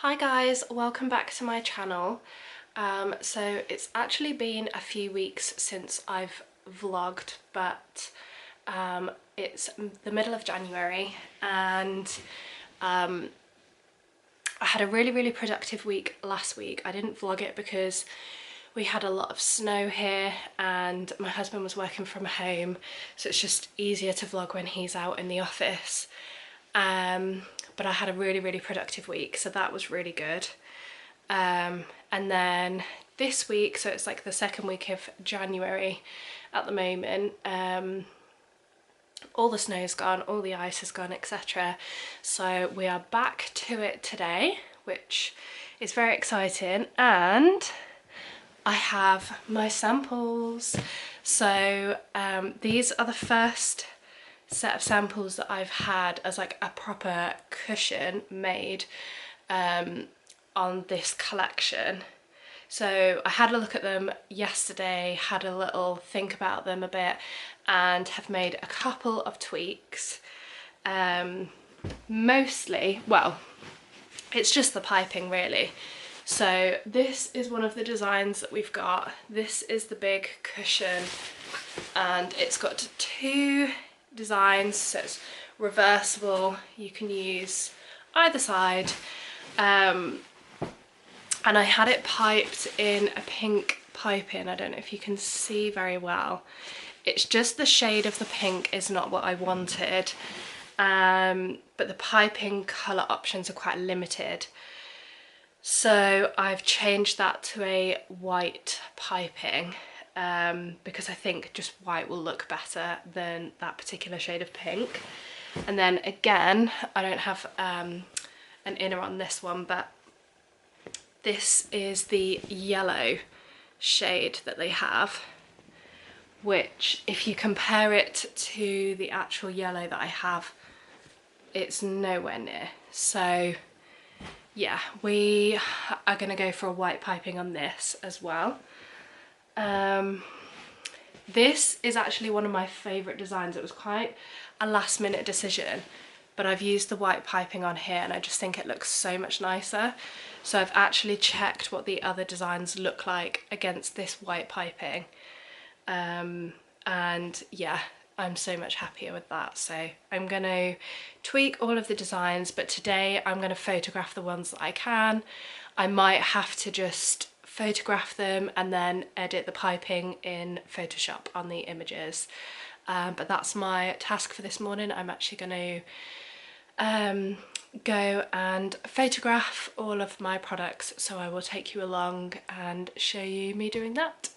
Hi guys, welcome back to my channel. So it's actually been a few weeks since I've vlogged, but it's the middle of January and I had a really productive week last week. I didn't vlog it because we had a lot of snow here and my husband was working from home, so it's just easier to vlog when he's out in the office. But I had a really productive week, so that was really good. And then this week, so it's like the second week of January at the moment, all the snow's gone, all the ice has gone, etc. So we are back to it today, which is very exciting, and I have my samples. So these are the first set of samples that I've had as like a proper cushion made on this collection. So I had a look at them yesterday, had a little think about them a bit, and have made a couple of tweaks. Mostly, well, it's just the piping really. So this is one of the designs that we've got. This is the big cushion and it's got two designs, so it's reversible, you can use either side, and I had it piped in a pink piping. I don't know if you can see very well, it's just the shade of the pink is not what I wanted, but the piping colour options are quite limited, so I've changed that to a white piping. Because I think just white will look better than that particular shade of pink. And then again, I don't have an inner on this one, but this is the yellow shade that they have, which if you compare it to the actual yellow that I have, it's nowhere near. So yeah, we are going to go for a white piping on this as well. This is actually one of my favourite designs. It was quite a last minute decision, but I've used the white piping on here and I just think it looks so much nicer. So I've actually checked what the other designs look like against this white piping, and yeah, I'm so much happier with that. So I'm going to tweak all of the designs, but today I'm going to photograph the ones that I can. I might have to just photograph them and then edit the piping in Photoshop on the images, but that's my task for this morning. I'm actually going to go and photograph all of my products, so I will take you along and show you me doing that.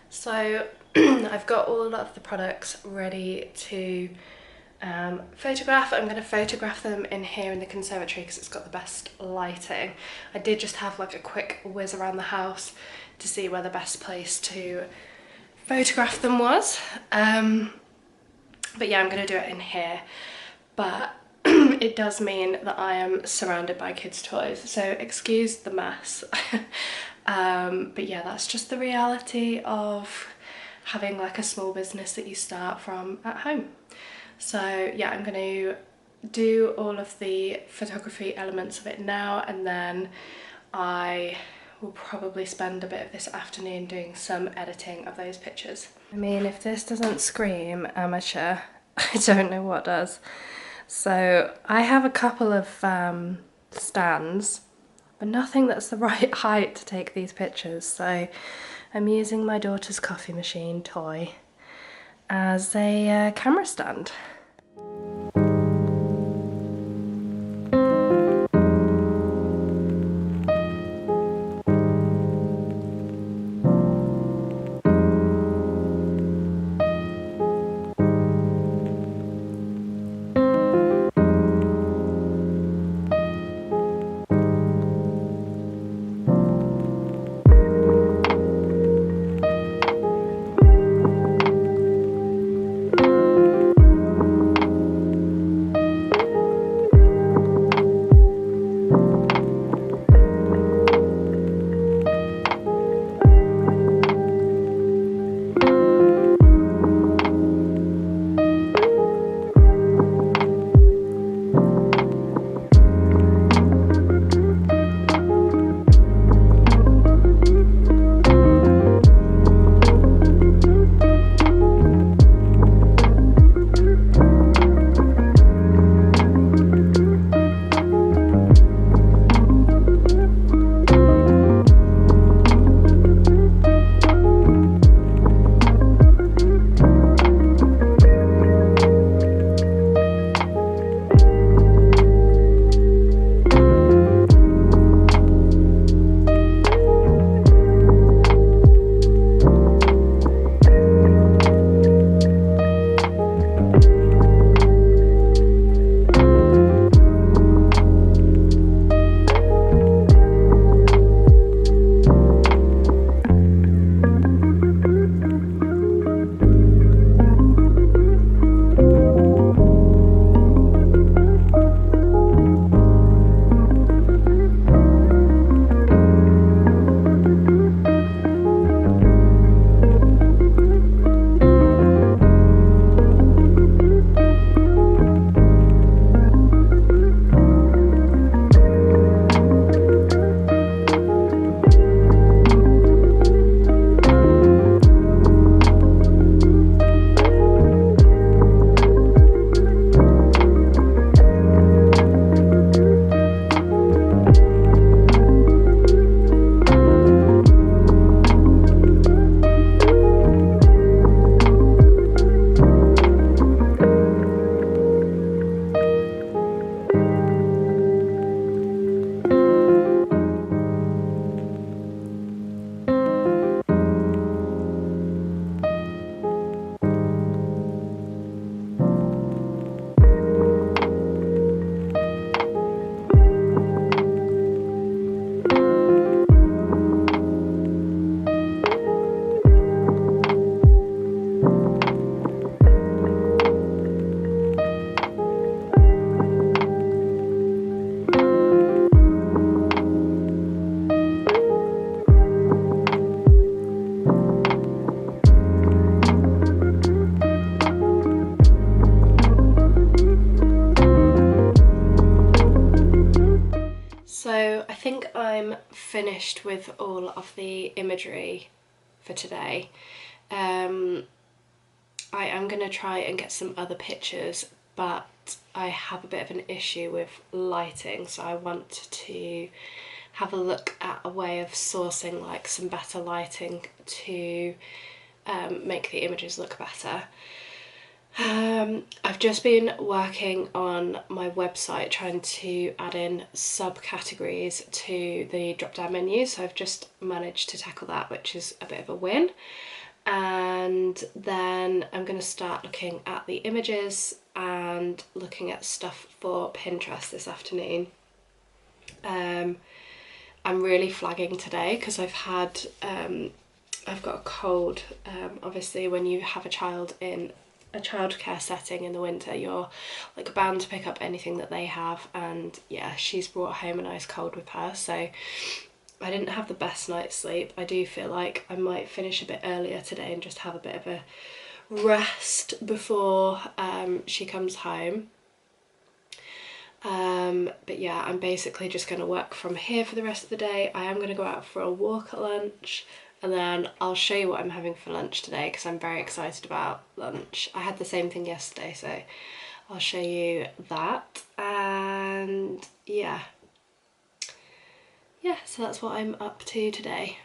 So I've got all of the products ready to photograph. I'm going to photograph them in here in the conservatory because it's got the best lighting. I did just have like a quick whiz around the house to see where the best place to photograph them was, but yeah, I'm going to do it in here, but it does mean that I am surrounded by kids' toys, so excuse the mess. But yeah, that's just the reality of having like a small business that you start from at home. So yeah, I'm going to do all of the photography elements of it now, and then I will probably spend a bit of this afternoon doing some editing of those pictures. I mean, if this doesn't scream amateur, I don't know what does. So I have a couple of stands, but nothing that's the right height to take these pictures. So I'm using my daughter's coffee machine toy as a camera stand. So I think I'm finished with all of the imagery for today. I am going to try and get some other pictures, but I have a bit of an issue with lighting, so I want to have a look at a way of sourcing like some better lighting to make the images look better. I've just been working on my website trying to add in subcategories to the drop down menu, so I've just managed to tackle that, which is a bit of a win. And then I'm going to start looking at the images and looking at stuff for Pinterest this afternoon. I'm really flagging today because I've got a cold. Obviously when you have a child in a childcare setting in the winter, you're like bound to pick up anything that they have, and yeah, she's brought home an ice cold with her, so I didn't have the best night's sleep. I do feel like I might finish a bit earlier today and just have a bit of a rest before she comes home. But yeah, I'm basically just going to work from here for the rest of the day. I am going to go out for a walk at lunch, and then I'll show you what I'm having for lunch today because I'm very excited about lunch. I had the same thing yesterday, so I'll show you that. And yeah, so that's what I'm up to today.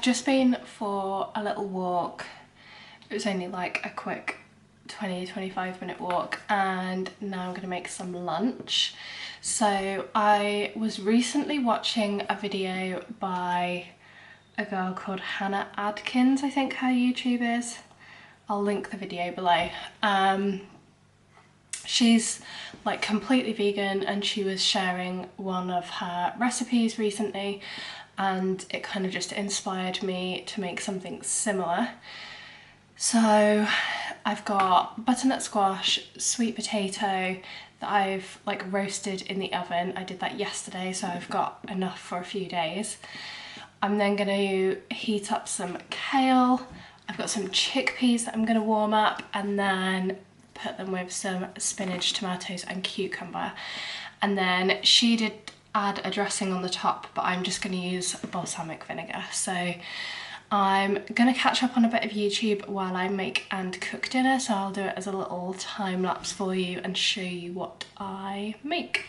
Just been for a little walk. It was only like a quick 20-25 minute walk, and now I'm gonna make some lunch. So I was recently watching a video by a girl called Hannah Adkins, I think her YouTube is. I'll link the video below. She's like completely vegan, and she was sharing one of her recipes recently, and it kind of just inspired me to make something similar. So I've got butternut squash, sweet potato that I've like roasted in the oven. I did that yesterday, so I've got enough for a few days. I'm then going to heat up some kale. I've got some chickpeas that I'm going to warm up, and then put them with some spinach, tomatoes and cucumber. And then she did add a dressing on the top, but I'm just going to use balsamic vinegar. So I'm going to catch up on a bit of YouTube while I make and cook dinner, so I'll do it as a little time lapse for you and show you what I make.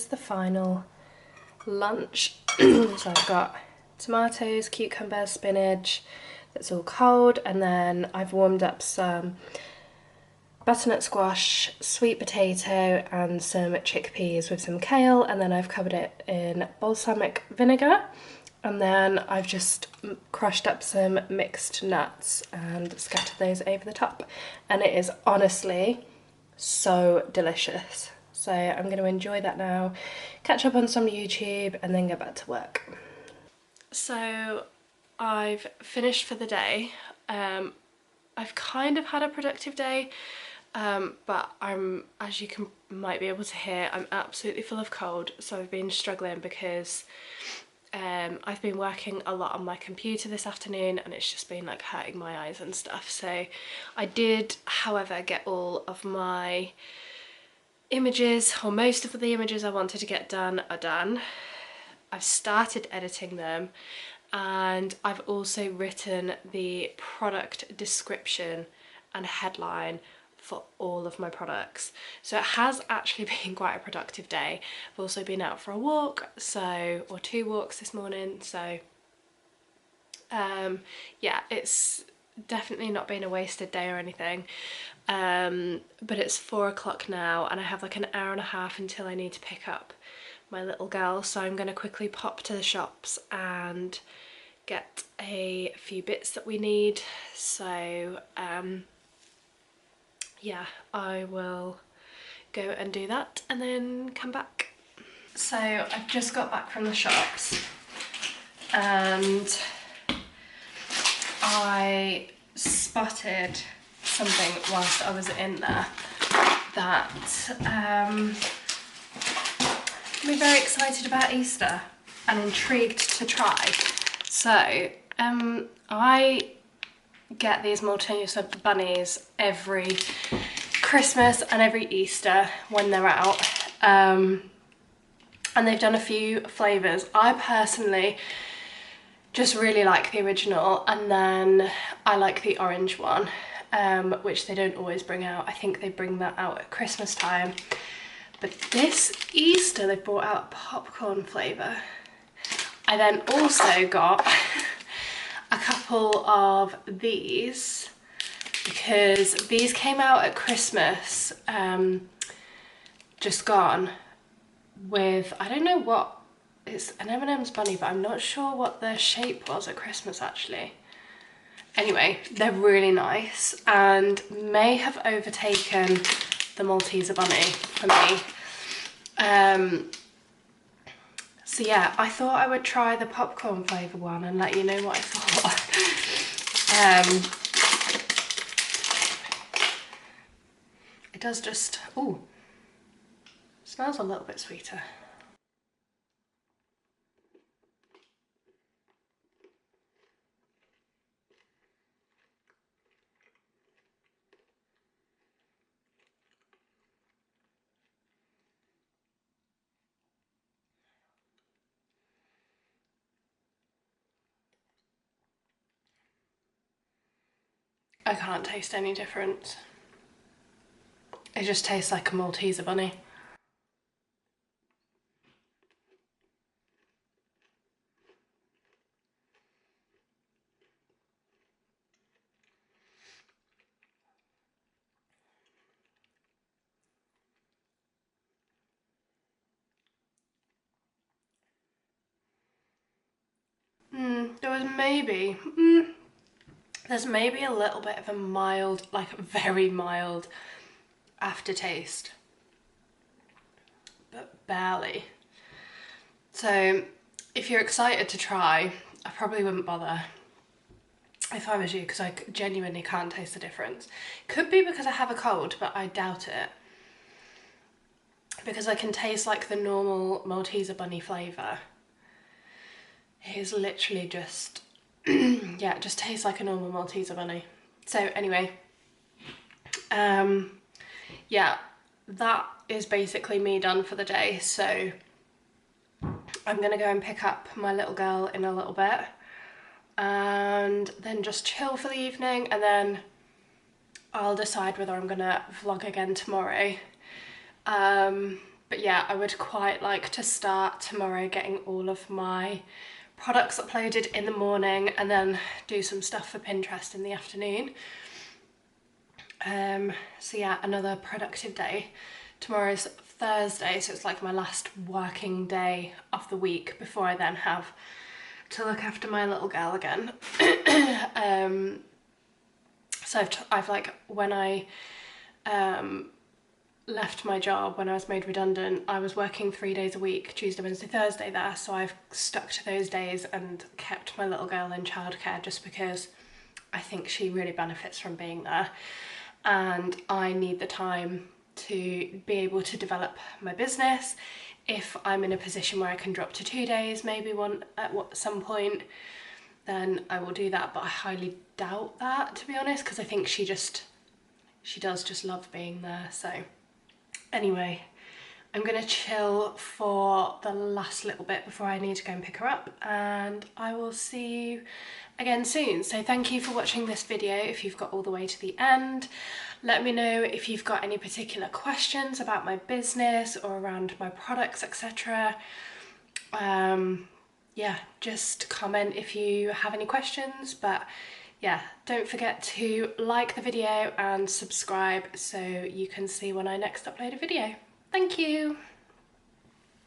is the final lunch. So I've got tomatoes, cucumbers, spinach, that's all cold, and then I've warmed up some butternut squash, sweet potato and some chickpeas with some kale, and then I've covered it in balsamic vinegar, and then I've just crushed up some mixed nuts and scattered those over the top, and it is honestly so delicious. So I'm going to enjoy that now, catch up on some YouTube and then go back to work. So I've finished for the day. I've kind of had a productive day, but as you might be able to hear, I'm absolutely full of cold, so I've been struggling because I've been working a lot on my computer this afternoon and it's just been like hurting my eyes and stuff. So I did, however, get all of my images, or most of the images I wanted to get done are done. I've started editing them, and I've also written the product description and headline for all of my products. So it has actually been quite a productive day. I've also been out for a walk, or 2 walks this morning, so yeah, it's definitely not been a wasted day or anything. But it's 4 o'clock now and I have like an hour and a half until I need to pick up my little girl, so I'm going to quickly pop to the shops and get a few bits that we need. So yeah, I will go and do that and then come back. So I've just got back from the shops and I spotted something whilst I was in there that made me very excited about Easter and intrigued to try. So I get these Maltese bunnies every Christmas and every Easter when they're out, and they've done a few flavours. I personally just really like the original, and then I like the orange one, which they don't always bring out. I think they bring that out at Christmas time. But this Easter they've brought out popcorn flavour. I then also got a couple of these because these came out at Christmas, just gone, with, I don't know what, it's an M&M's bunny, but I'm not sure what their shape was at Christmas actually. Anyway, they're really nice and may have overtaken the Malteser bunny for me. So yeah, I thought I would try the popcorn flavour one and let you know what I thought. It does just, ooh, smells a little bit sweeter. I can't taste any difference. It just tastes like a Malteser bunny. There's maybe a little bit of a mild, like very mild aftertaste, but barely. So if you're excited to try, I probably wouldn't bother if I was you, because I genuinely can't taste the difference. Could be because I have a cold, but I doubt it, because I can taste like the normal Malteser bunny flavour. It is literally just, yeah, it just tastes like a normal Malteser bunny. So anyway, yeah, that is basically me done for the day. So I'm gonna go and pick up my little girl in a little bit and then just chill for the evening, and then I'll decide whether I'm gonna vlog again tomorrow. But yeah, I would quite like to start tomorrow getting all of my products uploaded in the morning and then do some stuff for Pinterest in the afternoon. So yeah, another productive day. Tomorrow's Thursday, so it's like my last working day of the week before I then have to look after my little girl again. So I've like, when I left my job, when I was made redundant, I was working 3 days a week, Tuesday, Wednesday, Thursday there, so I've stuck to those days and kept my little girl in childcare just because I think she really benefits from being there, and I need the time to be able to develop my business. If I'm in a position where I can drop to 2 days, maybe one at some point, then I will do that, but I highly doubt that, to be honest, because I think she does just love being there. So anyway, I'm gonna chill for the last little bit before I need to go and pick her up, and I will see you again soon. So thank you for watching this video. If you've got all the way to the end, let me know if you've got any particular questions about my business or around my products, etc. Yeah, just comment if you have any questions, but yeah, don't forget to like the video and subscribe so you can see when I next upload a video. Thank you.